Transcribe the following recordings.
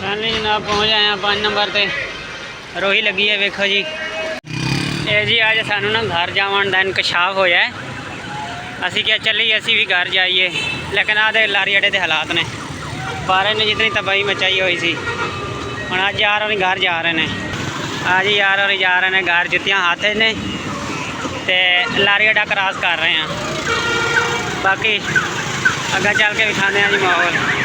finally جناب پہنچ آئے ہیں 5 نمبر تے روہی لگی ہے ویکھو جی اے جی اج سانوں نا گھر جاون دا انکشاف ہویا ہے اسی کیا چلیے اسی بھی گھر جائیے لیکن آدھے لاری اڈے دے حالات نے بارے نے جتنی تباہی مچائی ہوئی سی ہن اج یار اور گھر جا رہے ہیں آج یار اور جا رہے ہیں گھر جتیاں ہاتھ نے تے لاری اڈا کراس کر رہے ہیں باقی اگا چل کے دکھانے ہیں جی ماحول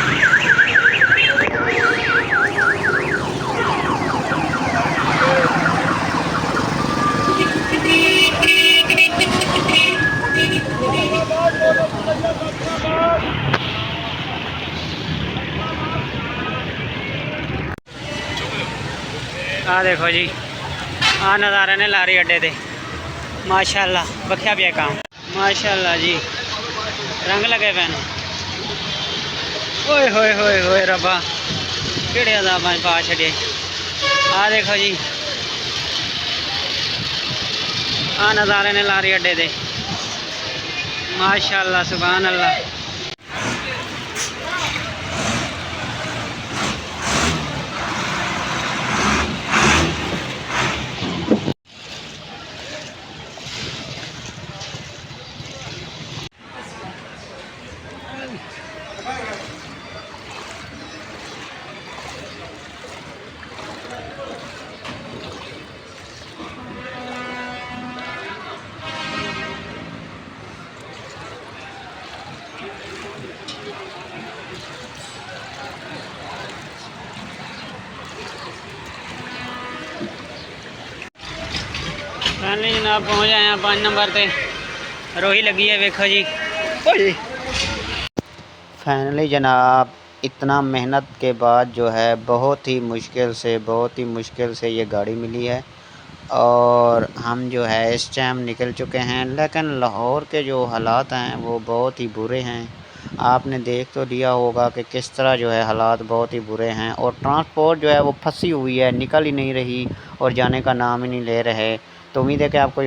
دیکھو جی نظارے نے لاری اڈے تے ماشاءاللہ بکھیا پیا کام ماشاءاللہ جی رنگ لگے پے ہوئے ہوئے ہوئے ہوئے ربا کہڑے عذاب پا چھڑے دیکھو جی نظارے نے لاری اڈے دے ماشاءاللہ سبحان اللہ فائنلی جناب پہنچ آئے ہیں 5 نمبر تے روہی لگی ہے ویکھو جی فائنلی جناب اتنا محنت کے بعد جو ہے بہت ہی مشکل سے یہ گاڑی ملی ہے اور ہم جو ہے اس ٹائم نکل چکے ہیں لیکن لاہور کے جو حالات ہیں وہ بہت ہی برے ہیں آپ نے دیکھ تو لیا ہوگا کہ کس طرح جو ہے حالات بہت ہی برے ہیں اور ٹرانسپورٹ جو ہے وہ پھنسی ہوئی ہے نکل ہی نہیں رہی اور جانے کا نام ہی نہیں لے رہے تو امید ہے کہ آپ کو